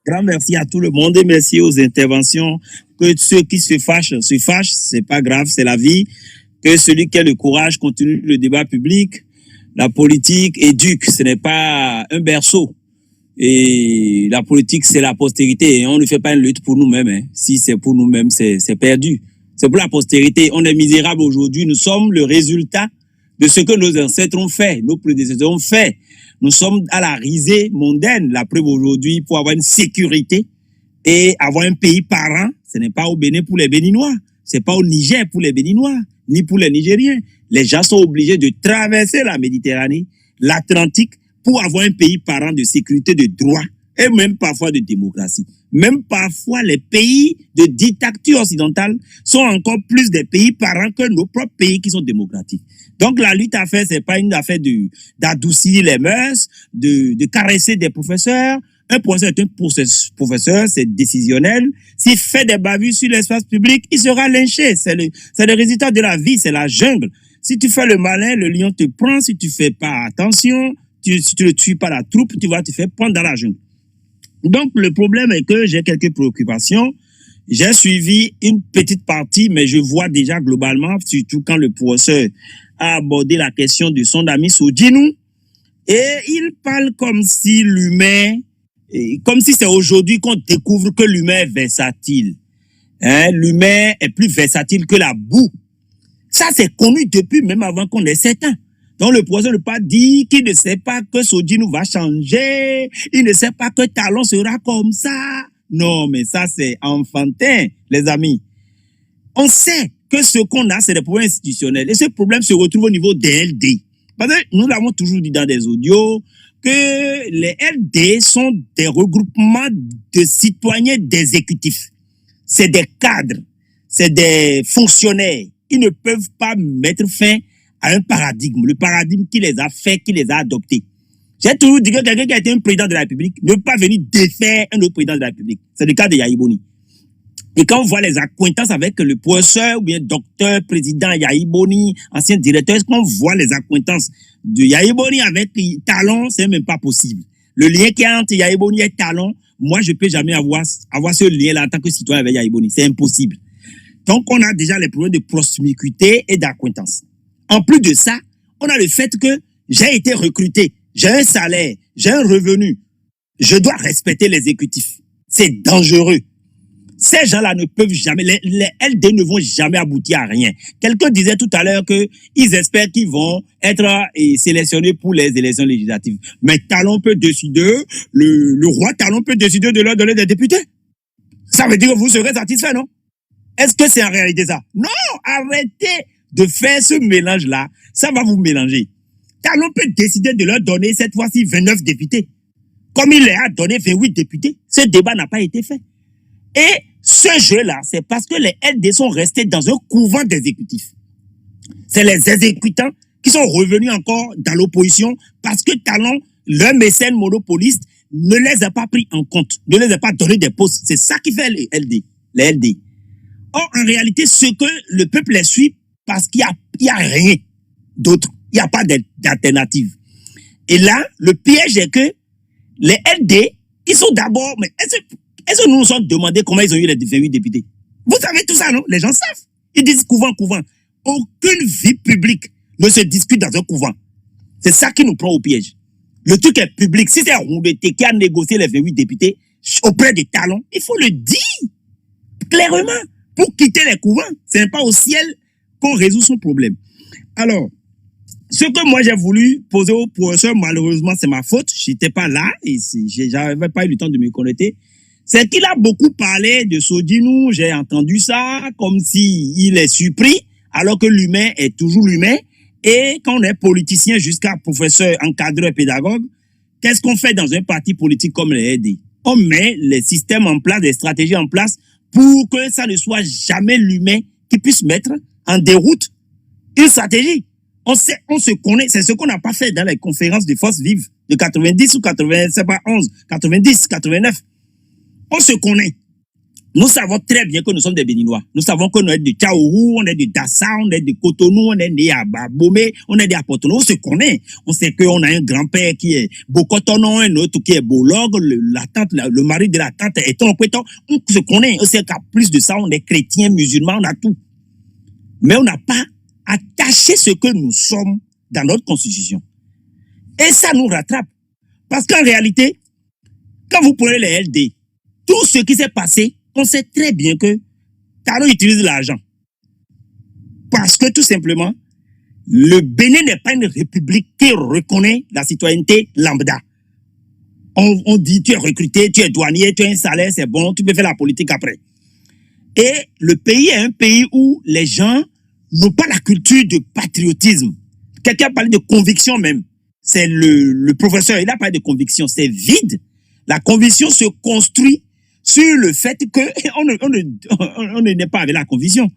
Grand merci à tout le monde et merci aux interventions. Que ceux qui se fâchent, c'est pas grave, c'est la vie. Que celui qui a le courage continue le débat public. La politique éduque, ce n'est pas un berceau. Et la politique, c'est la postérité. Et on ne fait pas une lutte pour nous-mêmes. Hein. Si c'est pour nous-mêmes, c'est perdu. C'est pour la postérité. On est misérable aujourd'hui. Nous sommes le résultat de ce que nos ancêtres ont fait, nos prédécesseurs ont fait. Nous sommes à la risée mondaine. La preuve aujourd'hui, pour avoir une sécurité et avoir un pays parent, ce n'est pas au Bénin pour les Béninois, c'est pas au Niger pour les Béninois, ni pour les Nigériens. Les gens sont obligés de traverser la Méditerranée, l'Atlantique, pour avoir un pays parent de sécurité, de droit, et même parfois de démocratie. Même parfois, les pays de dictature occidentale sont encore plus des pays parents que nos propres pays qui sont démocratiques. Donc, la lutte à faire, c'est pas une affaire d'adoucir les mœurs, de caresser des professeurs. Un professeur est un professeur, c'est décisionnel. S'il fait des bavures sur l'espace public, il sera lynché. C'est le résultat de la vie, c'est la jungle. Si tu fais le malin, le lion te prend. Si tu fais pas attention, si tu ne tues pas la troupe, tu vas te faire prendre dans la jungle. Donc, le problème est que j'ai quelques préoccupations. J'ai suivi une petite partie, mais je vois déjà globalement, surtout quand le professeur a abordé la question de son ami Sodjinou, et il parle comme si l'humain, comme si c'est aujourd'hui qu'on découvre que l'humain est versatile. Hein? L'humain est plus versatile que la boue. Ça, c'est connu depuis même avant qu'on ait 7 ans. Donc, le professeur ne pas dit qu'il ne sait pas que Sodjinou va changer, il ne sait pas que Talon sera comme ça. Non, mais ça, c'est enfantin, les amis. On sait que ce qu'on a, c'est des problèmes institutionnels. Et ce problème se retrouve au niveau des LD. Parce que nous l'avons toujours dit dans des audios, que les LD sont des regroupements de citoyens d'exécutifs. C'est des cadres, c'est des fonctionnaires. Ils ne peuvent pas mettre fin à un paradigme, le paradigme qui les a fait, qui les a adoptés. J'ai toujours dit que quelqu'un qui a été un président de la République ne peut pas venir défaire un autre président de la République. C'est le cas de Yahi Boni. Et quand on voit les accointances avec le professeur ou bien docteur, président Yahi Boni, ancien directeur, quand on voit les accointances de Yahi Boni avec Talon, c'est même pas possible. Le lien qu'il y a entre Yahi Boni et Talon, moi, je peux jamais avoir ce lien-là en tant que citoyen avec Yahi Boni. C'est impossible. Donc, on a déjà les problèmes de proximité et d'accointance. En plus de ça, on a le fait que j'ai été recruté, j'ai un salaire, j'ai un revenu. Je dois respecter l'exécutif. C'est dangereux. Ces gens-là ne peuvent jamais, les LD ne vont jamais aboutir à rien. Quelqu'un disait tout à l'heure qu'ils espèrent qu'ils vont être sélectionnés pour les élections législatives. Mais Talon peut décider, le roi Talon peut décider de leur donner des députés. Ça veut dire que vous serez satisfait, non? Est-ce que c'est en réalité ça? Non, arrêtez de faire ce mélange-là. Ça va vous mélanger. Talon peut décider de leur donner cette fois-ci 29 députés. Comme il leur a donné 28 députés, ce débat n'a pas été fait. Et ce jeu-là, c'est parce que les LD sont restés dans un couvent d'exécutifs. C'est les exécutants qui sont revenus encore dans l'opposition parce que Talon, leur mécène monopoliste, ne les a pas pris en compte, ne les a pas donné des postes. C'est ça qui fait les LD. Or, en réalité, ce que le peuple les suit, parce qu'il y a rien d'autre. Il n'y a pas d'alternative. Et là, le piège est que les LD, ils sont d'abord... Mais est-ce que nous nous sommes demandé comment ils ont eu les 28 députés? Vous savez tout ça, non? Les gens savent. Ils disent couvent. Aucune vie publique ne se discute dans un couvent. C'est ça qui nous prend au piège. Le truc est public. Si c'est Rouleté qui a négocié les 28 députés auprès des Talons, il faut le dire clairement pour quitter les couvents. Ce n'est pas au ciel qu'on résout son problème. Alors, ce que moi j'ai voulu poser au professeur, malheureusement c'est ma faute, j'étais pas là et j'avais pas eu le temps de me connecter. C'est qu'il a beaucoup parlé de Sodjinou, j'ai entendu ça comme s'il est surpris, alors que l'humain est toujours l'humain. Et quand on est politicien jusqu'à professeur, encadreur, pédagogue, qu'est-ce qu'on fait dans un parti politique comme les RD? On met les systèmes en place, les stratégies en place pour que ça ne soit jamais l'humain qui puisse mettre en déroute une stratégie. On se connaît, c'est ce qu'on n'a pas fait dans les conférences de forces vives de 90 ou 80, c'est pas 11, 90, 89. On se connaît. Nous savons très bien que nous sommes des Béninois. Nous savons que nous sommes de Tchaourou, on est de Dassa, on est de Cotonou, on est né à Bomé, on est de Portonou. On se connaît. On sait qu'on a un grand-père qui est Bokotonon, un autre qui est Bolog, la tante, le mari de la tante est Tonopéton. On se connaît. On sait qu'à plus de ça, on est chrétiens, musulmans, on a tout. Mais on n'a pas attaché ce que nous sommes dans notre constitution. Et ça nous rattrape. Parce qu'en réalité, quand vous prenez les LD, tout ce qui s'est passé, on sait très bien que Talon utilise l'argent. Parce que tout simplement, le Bénin n'est pas une république qui reconnaît la citoyenneté lambda. On dit, tu es recruté, tu es douanier, tu as un salaire, c'est bon, tu peux faire la politique après. Et le pays est un pays où les gens n'ont pas la culture de patriotisme. Quelqu'un a parlé de conviction même. C'est le professeur, il a parlé de conviction. C'est vide. La conviction se construit sur le fait qu'on n'est pas avec la conviction.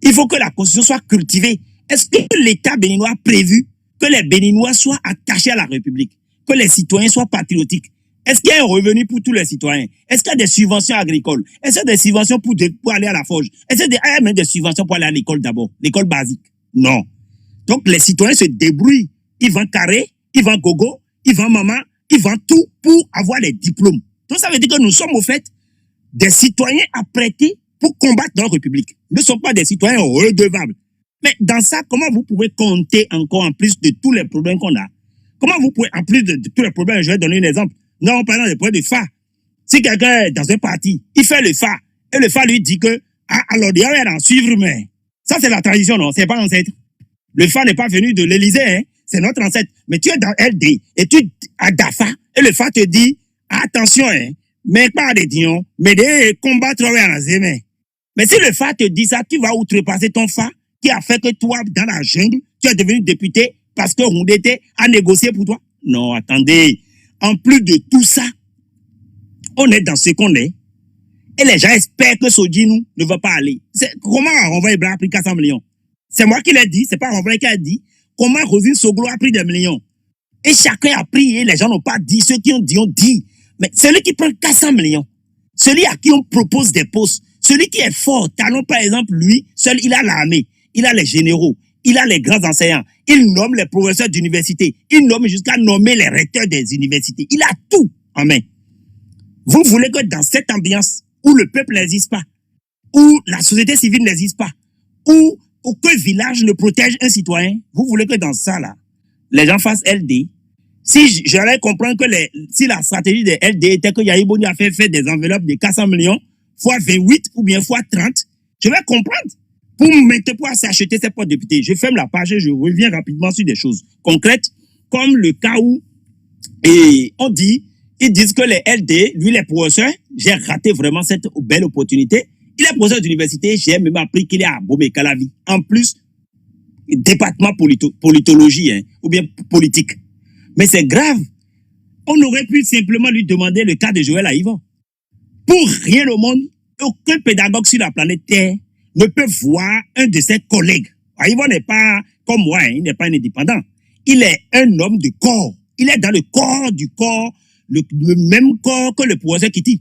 Il faut que la constitution soit cultivée. Est-ce que l'État béninois a prévu que les Béninois soient attachés à la République, que les citoyens soient patriotiques? Est-ce qu'il y a un revenu pour tous les citoyens? Est-ce qu'il y a des subventions agricoles? Est-ce qu'il y a des subventions pour aller à la forge? Est-ce qu'il y a même des subventions pour aller à l'école d'abord? L'école basique? Non. Donc les citoyens se débrouillent. Ils vendent carré, ils vendent gogo, ils vendent maman, ils vendent tout pour avoir les diplômes. Donc ça veut dire que nous sommes au fait des citoyens apprêtés pour combattre notre République. Nous ne sommes pas des citoyens redevables. Mais dans ça, comment vous pouvez compter encore en plus de tous les problèmes qu'on a? Comment vous pouvez, en plus de tous les problèmes, je vais donner un exemple. Non, parlant des problèmes de phare. Si quelqu'un est dans un parti, il fait le phare, et le phare lui dit que, alors il y a en suivre, mais ça c'est la tradition, non? C'est pas l'ancêtre. Le phare n'est pas venu de l'Élysée, hein? C'est notre ancêtre. Mais tu es dans LD, et tu es à DAFA, et le phare te dit, attention, hein? Mais pas des dions, mais des combats trop en zémen. Mais si le phare te dit ça, tu vas outrepasser ton phare qui a fait que toi, dans la jungle, tu es devenu député parce que Houndété a négocié pour toi. Non, attendez. En plus de tout ça, on est dans ce qu'on est. Et les gens espèrent que Sodjinou ne va pas aller. Comment Renvoy Ibrahim a pris 400 millions? C'est moi qui l'ai dit, c'est pas Renvoy qui a dit. Comment Rosine Soglo a pris des millions? Et chacun a pris et les gens n'ont pas dit. Ceux qui ont dit, ont dit. Mais celui qui prend 400 millions, celui à qui on propose des postes, celui qui est fort, Talon par exemple, lui, seul, il a l'armée, il a les généraux, il a les grands enseignants, il nomme les professeurs d'université, il nomme jusqu'à nommer les recteurs des universités. Il a tout en main. Vous voulez que dans cette ambiance où le peuple n'existe pas, où la société civile n'existe pas, où aucun village ne protège un citoyen, vous voulez que dans ça, là, les gens fassent LD. Si j'allais comprendre que si la stratégie des LD était que Yahibouni a fait des enveloppes de 400 millions, fois 28 ou bien fois 30, je vais comprendre. Pour s'acheter ces postes de députés. Je ferme la page et je reviens rapidement sur des choses concrètes, comme le cas où ils disent que les LD, lui les professeurs, j'ai raté vraiment cette belle opportunité. Il est professeur d'université, j'ai même appris qu'il est à Bomé-Calavi. En plus, département politologie, hein, ou bien politique. Mais c'est grave. On aurait pu simplement lui demander le cas de Joël Aïvon. Pour rien au monde, aucun pédagogue sur la planète Terre ne peut voir un de ses collègues. Aïvon n'est pas comme moi, hein, il n'est pas un indépendant. Il est un homme de corps. Il est dans le corps du corps, le même corps que le professeur Kitty.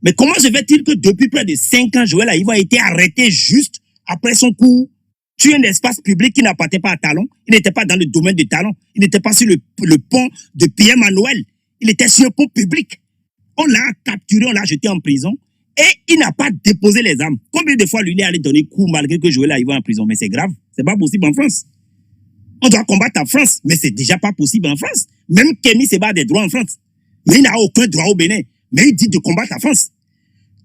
Mais comment se fait-il que depuis près de 5 ans, Joël Aïvon a été arrêté juste après son cours sur un espace public qui n'appartenait pas à Talon? Il n'était pas dans le domaine de Talon. Il n'était pas sur le pont de Pierre Manuel. Il était sur un pont public. On l'a capturé, on l'a jeté en prison. Et il n'a pas déposé les armes. Combien de fois lui il est allé donner coup malgré que Joël Aïvon en prison? Mais c'est grave. C'est pas possible en France. On doit combattre en France, mais c'est déjà pas possible en France. Même Kémy se bat des droits en France. Mais il n'a aucun droit au Bénin. Mais il dit de combattre en France.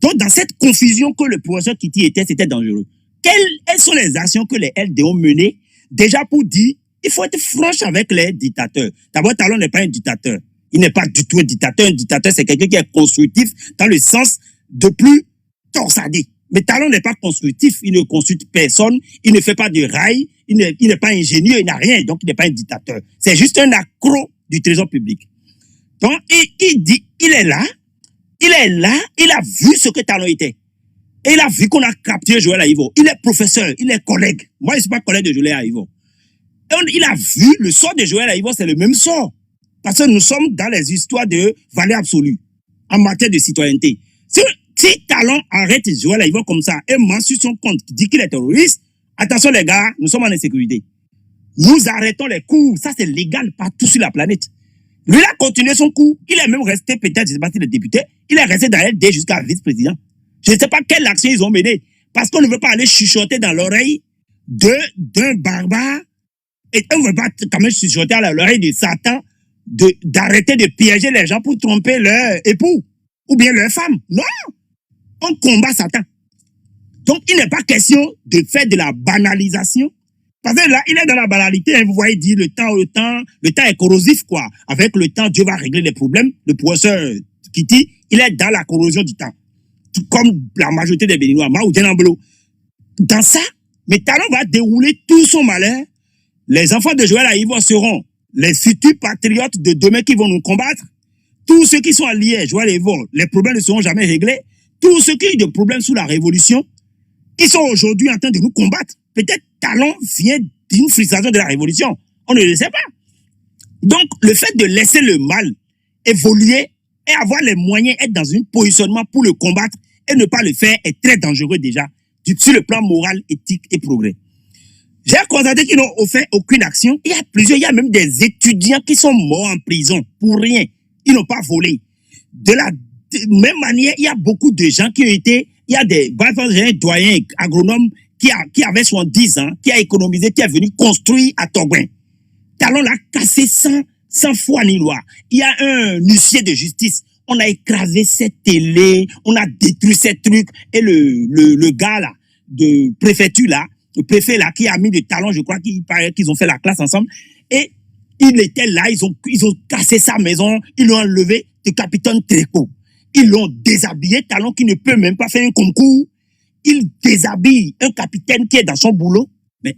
Donc, dans cette confusion que le professeur Kitty était, c'était dangereux. Quelles sont les actions que les LD ont menées déjà pour dire il faut être franche avec les dictateurs? D'abord, Talon n'est pas un dictateur. Il n'est pas du tout un dictateur. Un dictateur, c'est quelqu'un qui est constructif dans le sens de plus torsadé. Mais Talon n'est pas constructif. Il ne consulte personne. Il ne fait pas de rail. Il n'est pas ingénieux. Il n'a rien. Donc, il n'est pas un dictateur. C'est juste un accro du trésor public. Donc, il dit, il est là. Il est là. Il a vu ce que Talon était. Et il a vu qu'on a capturé Joël Aïvon. Il est professeur. Il est collègue. Moi, je ne suis pas collègue de Joël Aïvon. Il a vu le sort de Joël Aïvon, c'est le même sort. Parce que nous sommes dans les histoires de valeur absolue en matière de citoyenneté. Si Talon arrête Joël Aïvo comme ça et ment sur son compte qui dit qu'il est terroriste, attention les gars, nous sommes en insécurité. Nous arrêtons les coups. Ça, c'est légal partout sur la planète. Lui, il a continué son coup. Il est même resté, peut-être, je ne sais pas si le député, il est resté dans LD jusqu'à vice-président. Je ne sais pas quelle action ils ont menée. Parce qu'on ne veut pas aller chuchoter dans l'oreille d'un barbare. Et on ne veut pas quand même chuchoter à l'oreille de Satan d'arrêter de piéger les gens pour tromper leur époux ou bien leur femme. Non! On combat Satan. Donc, il n'est pas question de faire de la banalisation. Parce que là, il est dans la banalité. Hein, vous voyez, il dit le temps est corrosif, quoi. Avec le temps, Dieu va régler les problèmes. Le professeur Kitty, il est dans la corrosion du temps. Tout comme la majorité des Béninois. Mao Djenamblo. Dans ça, mais Talon va dérouler tout son malheur. Les enfants de Joël Aïvo seront les futurs patriotes de demain qui vont nous combattre. Tous ceux qui sont alliés à Joël Aïvo, les problèmes ne seront jamais réglés. Tous ceux qui ont eu des problèmes sous la révolution, ils sont aujourd'hui en train de nous combattre. Peut-être Talon vient d'une frustration de la révolution. On ne le sait pas. Donc, le fait de laisser le mal évoluer et avoir les moyens, être dans un positionnement pour le combattre et ne pas le faire est très dangereux déjà, sur le plan moral, éthique et progrès. J'ai constaté qu'ils n'ont fait aucune action. Il y a même des étudiants qui sont morts en prison pour rien. Ils n'ont pas volé. De la même manière, il y a beaucoup de gens qui ont été, il y a des doyens agronomes qui avait 70 ans, qui a économisé, qui est venu construire à Togouin. Talon l'a cassé sans foi ni loi. Il y a un huissier de justice. On a écrasé cette télé, on a détruit ces trucs. Et le gars là, de préfecture là, le préfet là, qui a mis des talons, je crois qu'il paraît qu'ils ont fait la classe ensemble. Et il était là, ils ont cassé sa maison, ils l'ont enlevé de capitaine Tréco. Ils l'ont déshabillé, Talon qui ne peut même pas faire un concours. Il déshabille un capitaine qui est dans son boulot. Mais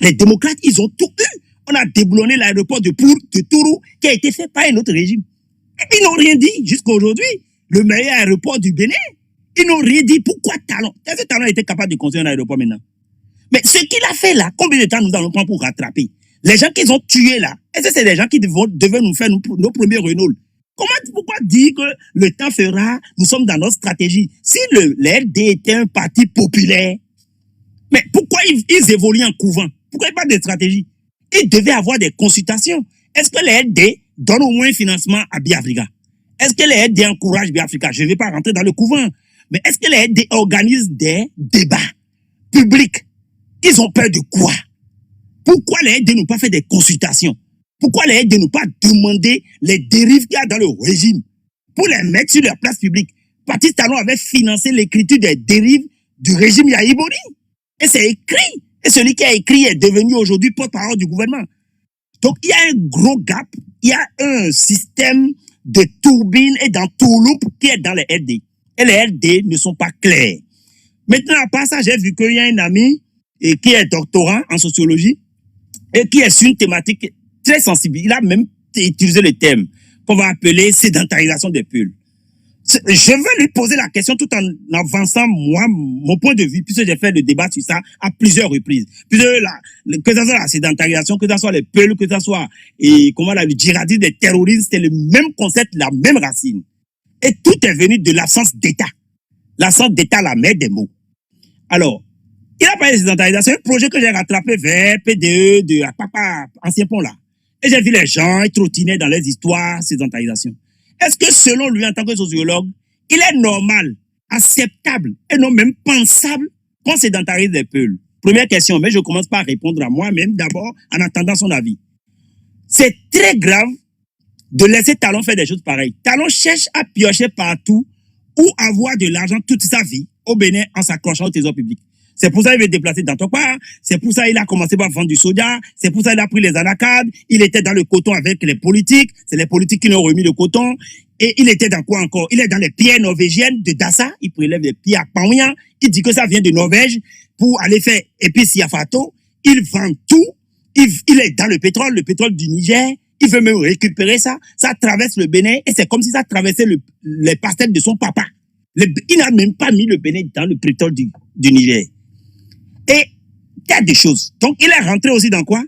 les démocrates, ils ont tout eu. On a déboulonné l'aéroport de Tourou qui a été fait par un autre régime. Et ils n'ont rien dit jusqu'à aujourd'hui. Le meilleur aéroport du Bénin. Ils n'ont rien dit. Pourquoi Talon? Est-ce que Talon était capable de construire un aéroport maintenant? Mais ce qu'il a fait là, combien de temps nous allons prendre pour rattraper? Les gens qu'ils ont tués là, est-ce que c'est des gens qui devaient nous faire nos premiers Renault? Pourquoi dire que le temps fera, nous sommes dans notre stratégie? Si le LD était un parti populaire, mais pourquoi ils évoluent en couvent? Pourquoi il n'y a pas de stratégie? Ils devaient avoir des consultations. Est-ce que les LD donnent au moins un financement à Biafrica? Est-ce que les LD encouragent Biafrica? Je ne vais pas rentrer dans le couvent. Mais est-ce que les LD organisent des débats publics? Ils ont peur de quoi? Pourquoi les LD n'ont pas fait des consultations? Pourquoi les LD n'ont pas demandé les dérives qu'il y a dans le régime pour les mettre sur leur place publique? Patrice Talon avait financé l'écriture des dérives du régime Yaïbori. Et c'est écrit. Et celui qui a écrit est devenu aujourd'hui porte-parole du gouvernement. Donc, il y a un gros gap. Il y a un système de turbine et d'entourloupe qui est dans les LD. Et les LD ne sont pas clairs. Maintenant, à part ça, j'ai vu qu'il y a un ami qui est doctorant en sociologie et qui est sur une thématique très sensible. Il a même utilisé le terme qu'on va appeler sédentarisation des peuples. Je veux lui poser la question tout en avançant, moi, mon point de vue, puisque j'ai fait le débat sur ça à plusieurs reprises. Que ce soit la sédentarisation, que ce soit les peuples, que ce soit le djihadisme, des terroristes, c'est le même concept, la même racine. Et tout est venu de l'absence d'État. L'absence d'État, la mère des mots. Alors, il a parlé de sédentarisation, un projet que j'ai rattrapé vers PDE de Papa, ancien pont là. Et j'ai vu les gens, ils trottinaient dans les histoires, sédentarisation. Est-ce que selon lui, en tant que sociologue, il est normal, acceptable et non même pensable qu'on sédentarise les peuples? Première question, mais je commence par répondre à moi-même d'abord en attendant son avis. C'est très grave de laisser Talon faire des choses pareilles. Talon cherche à piocher partout ou avoir de l'argent toute sa vie au Bénin en s'accrochant au trésor public. C'est pour ça qu'il veut déplacer dans Tokwa. C'est pour ça qu'il a commencé par vendre du soja. C'est pour ça qu'il a pris les anacades. Il était dans le coton avec les politiques. C'est les politiques qui lui ont remis le coton. Et il était dans quoi encore? Il est dans les pierres norvégiennes de Dassa. Il prélève les pierres à Paouian. Il dit que ça vient de Norvège pour aller faire épices Yafato. Il vend tout. Il est dans le pétrole du Niger. Il veut même récupérer ça. Ça traverse le Bénin et c'est comme si ça traversait les pastels de son papa. Il n'a même pas mis le Bénin dans le pétrole du Niger. Et il y a des choses. Donc, il est rentré aussi dans quoi?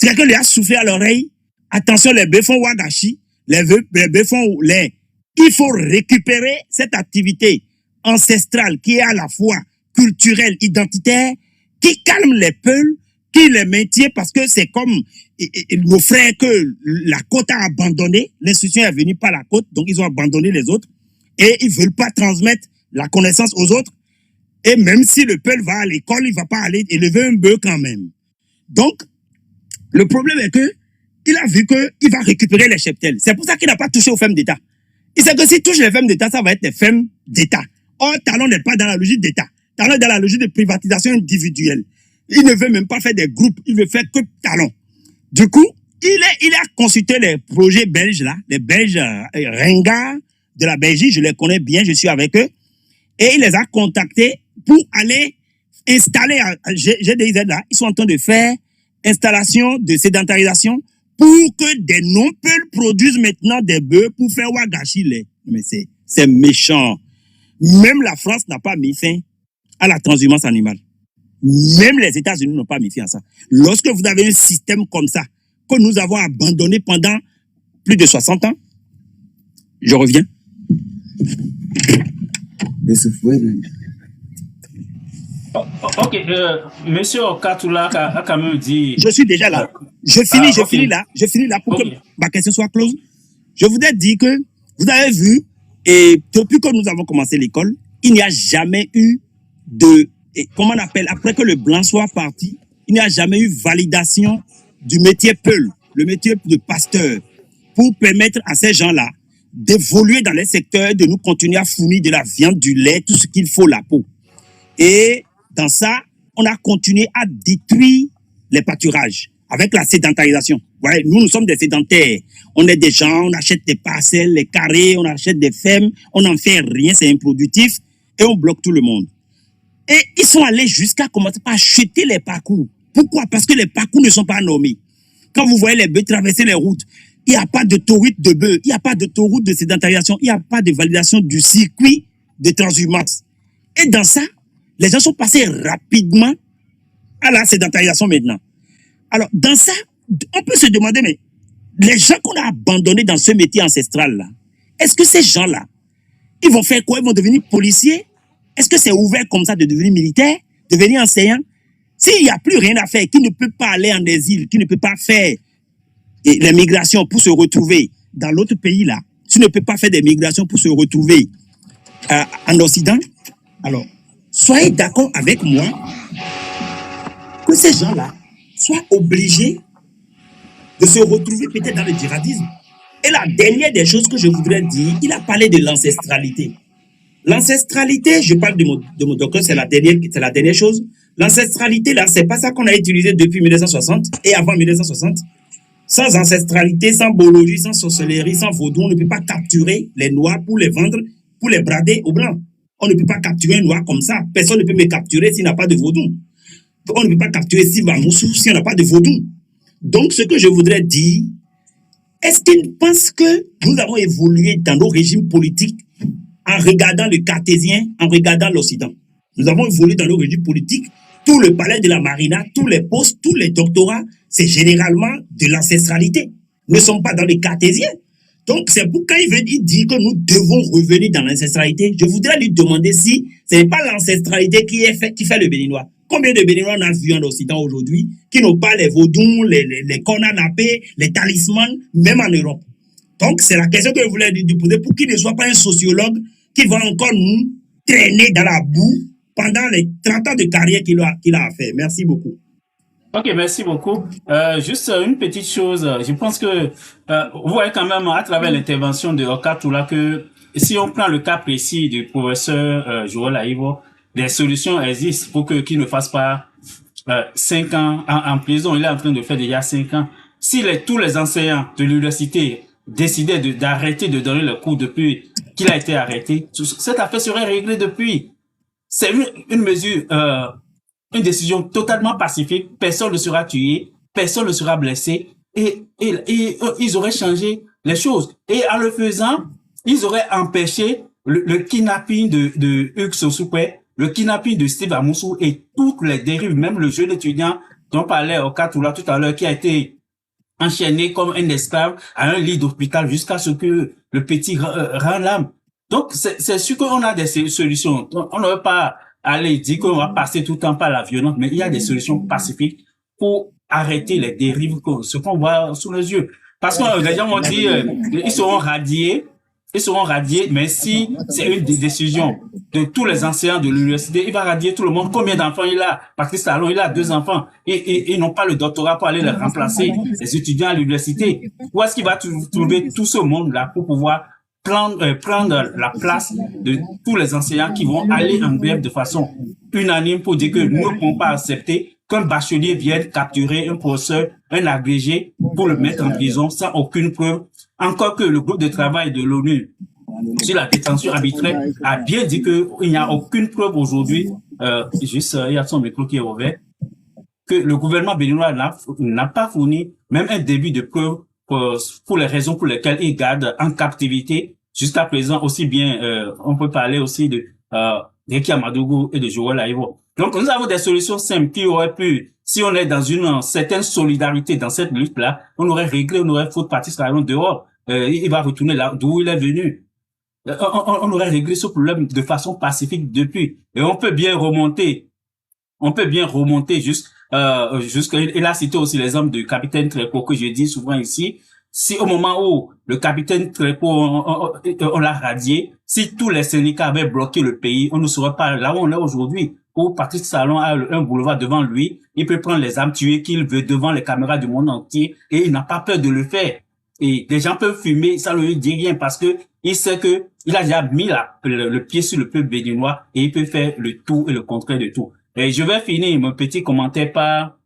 Quelqu'un lui a soufflé à l'oreille. Attention, les bœufs font Wagashi. Les bœufs font il faut récupérer cette activité ancestrale, qui est à la fois culturelle, identitaire, qui calme les peuples, qui les maintient parce que c'est comme nos frères que la côte a abandonné, l'institution est venue par la côte, donc ils ont abandonné les autres et ils ne veulent pas transmettre la connaissance aux autres. Et même si le peuple va à l'école, il ne va pas aller élever un bœuf quand même. Donc, le problème est que il a vu qu'il va récupérer les cheptels. C'est pour ça qu'il n'a pas touché aux femmes d'État. Il sait que s'il touche les femmes d'État, ça va être des femmes d'État. Or, Talon n'est pas dans la logique d'État. Talon est dans la logique de privatisation individuelle. Il ne veut même pas faire des groupes, il veut faire que Talon. Du coup, il a consulté les projets belges là, les Belges ringards de la Belgique, je les connais bien, je suis avec eux, et il les a contactés pour aller installer, j'ai des aides là, ils sont en train de faire installation de sédentarisation pour que des non-peuples produisent maintenant des bœufs pour faire wagashi lait. Mais c'est méchant. Même la France n'a pas mis fin à la transhumance animale. Même les États-Unis n'ont pas mis fin à ça. Lorsque vous avez un système comme ça, que nous avons abandonné pendant plus de 60 ans, je reviens. Ok, monsieur Okatula a quand même dit... Je suis déjà là. Je finis là pour que ma question soit close. Je voudrais dire que vous avez vu, et depuis que nous avons commencé l'école, il n'y a jamais eu de... Comment on appelle? Après que le blanc soit parti, il n'y a jamais eu validation du métier peul, le métier de pasteur, pour permettre à ces gens-là d'évoluer dans les secteurs, de nous continuer à fournir de la viande, du lait, tout ce qu'il faut, la peau. Et dans ça, on a continué à détruire les pâturages avec la sédentarisation. Ouais, nous sommes des sédentaires. On est des gens, on achète des parcelles, les carrés, on achète des fermes, on n'en fait rien, c'est improductif et on bloque tout le monde. Et ils sont allés jusqu'à commencer par acheter les parcours. Pourquoi? Parce que les parcours ne sont pas normés. Quand vous voyez les bœufs traverser les routes, il n'y a pas d'autoroute de bœufs, il n'y a pas d'autoroute de sédentarisation, il n'y a pas de validation du circuit de transhumance. Et dans ça, les gens sont passés rapidement à la sédentarisation maintenant. Alors, dans ça, on peut se demander, mais les gens qu'on a abandonnés dans ce métier ancestral-là, est-ce que ces gens-là, ils vont faire quoi? Ils vont devenir policiers? Est-ce que c'est ouvert comme ça de devenir militaire, devenir enseignant? S'il n'y a plus rien à faire, qui ne peut pas aller en exil, qui ne peut pas faire les migrations pour se retrouver dans l'autre pays là, tu ne peux pas faire des migrations pour se retrouver en Occident, alors soyez d'accord avec moi que ces gens-là soient obligés de se retrouver peut-être dans le djihadisme. Et la dernière des choses que je voudrais dire, il a parlé de l'ancestralité. L'ancestralité, je parle de mon docteur, c'est la dernière chose. L'ancestralité, là, c'est pas ça qu'on a utilisé depuis 1960 et avant 1960. Sans ancestralité, sans biologie, sans sorcellerie, sans vaudou, on ne peut pas capturer les noirs pour les vendre, pour les brader aux blancs. On ne peut pas capturer un noir comme ça. Personne ne peut me capturer s'il n'a pas de vaudou. On ne peut pas capturer Steve Amoussou s'il n'a pas de vaudou. Donc, ce que je voudrais dire, est-ce qu'ils pensent que nous avons évolué dans nos régimes politiques en regardant le cartésien, en regardant l'Occident? Nous avons évolué dans nos régimes politiques. Tout le palais de la Marina, tous les postes, tous les doctorats, c'est généralement de l'ancestralité. Nous ne sommes pas dans les cartésiens. Donc, c'est pourquoi il dit que nous devons revenir dans l'ancestralité. Je voudrais lui demander si ce n'est pas l'ancestralité qui fait le béninois. Combien de béninois on a vu en Occident aujourd'hui qui n'ont pas les vaudous, les cornes nappés, les talismans, même en Europe? Donc, c'est la question que je voulais lui poser pour qu'il ne soit pas un sociologue qui va encore nous traîner dans la boue pendant les 30 ans de carrière qu'il a à faire. Merci beaucoup. Ok, merci beaucoup. Juste une petite chose, je pense que vous voyez quand même à travers l'intervention de Okatula que si on prend le cas précis du professeur Joël Aïvo, des solutions existent pour qu'il ne fasse pas 5 ans en prison. Il est en train de faire déjà 5 ans. Si tous les enseignants de l'université décidaient d'arrêter de donner le cours depuis qu'il a été arrêté, cette affaire serait réglée depuis. C'est une mesure, une décision totalement pacifique. Personne ne sera tué, personne ne sera blessé, et ils auraient changé les choses. Et en le faisant, ils auraient empêché le kidnapping de Hugues Sossoupé, le kidnapping de Steve Amoussou et toutes les dérives, même le jeune étudiant dont parlait Okatula tout à l'heure, qui a été enchaîné comme un esclave à un lit d'hôpital jusqu'à ce que le petit rende l'âme. Donc, c'est sûr qu'on a des solutions. On ne veut pas aller dire qu'on va passer tout le temps par la violence, mais il y a des solutions pacifiques pour arrêter les dérives, ce qu'on voit sous les yeux. Parce que les gens vont dire, ils seront radiés, mais si c'est une des décisions de tous les enseignants de l'université, il va radier tout le monde. Combien d'enfants il a? Patrice Talon, il a 2 enfants. Et ils n'ont pas le doctorat pour aller les remplacer, les étudiants à l'université. Où est-ce qu'il va trouver tout ce monde-là pour pouvoir prendre la place de tous les enseignants qui vont aller en grève de façon unanime pour dire que nous ne pouvons pas accepter qu'un bachelier vienne capturer un professeur, un agrégé, pour le mettre en prison sans aucune preuve. Encore que le groupe de travail de l'ONU sur la détention arbitraire a bien dit qu'il n'y a aucune preuve aujourd'hui, il y a son micro qui est ouvert, que le gouvernement béninois n'a pas fourni même un début de preuve pour les raisons pour lesquelles il garde en captivité jusqu'à présent aussi bien, on peut parler aussi de Ricky Amadougou et de Joël Aïvo. Donc nous avons des solutions simples qui auraient pu, si on est dans une certaine solidarité dans cette lutte-là, on aurait réglé, on aurait foutu Patrice Talon dehors. Il va retourner là d'où il est venu. On aurait réglé ce problème de façon pacifique depuis. Et on peut bien remonter jusqu'à, il a cité aussi l'exemple du capitaine Trépo que je dis souvent ici. Si au moment où le capitaine Trépo, on l'a radié, si tous les syndicats avaient bloqué le pays, on ne serait pas là où on est aujourd'hui. Où Patrice Talon a un boulevard devant lui, il peut prendre les armes tuées qu'il veut devant les caméras du monde entier et il n'a pas peur de le faire. Et les gens peuvent fumer, ça ne lui dit rien parce que il sait que il a déjà mis le pied sur le peuple béninois et il peut faire le tout et le contraire de tout. Et je vais finir mon petit commentaire par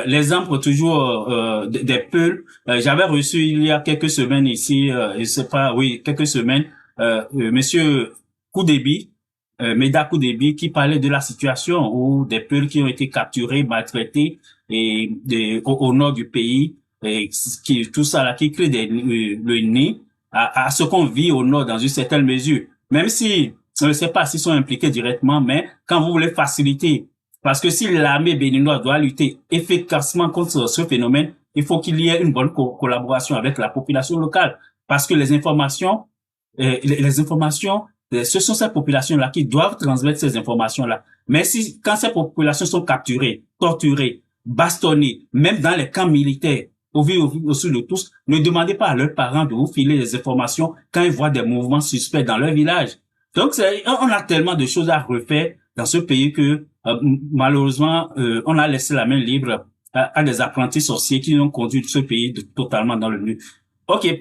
l'exemple toujours des Peuls. J'avais reçu il y a quelques semaines ici, je sais pas, oui, quelques semaines, Monsieur Koudébi, Meda Koudébi, qui parlait de la situation où des Peuls qui ont été capturés, maltraités au nord du pays, et tout ça là, qui crée le nid à ce qu'on vit au nord dans une certaine mesure. Même si on ne sait pas s'ils sont impliqués directement, mais quand vous voulez faciliter, parce que si l'armée béninoise doit lutter efficacement contre ce phénomène, il faut qu'il y ait une bonne collaboration avec la population locale. Parce que les informations, ce sont ces populations-là qui doivent transmettre ces informations-là. Mais quand ces populations sont capturées, torturées, bastonnées, même dans les camps militaires, au vu de tous, ne demandez pas à leurs parents de vous filer les informations quand ils voient des mouvements suspects dans leur village. Donc, on a tellement de choses à refaire dans ce pays que malheureusement, on a laissé la main libre à des apprentis sorciers qui ont conduit ce pays totalement dans le mur. Ok.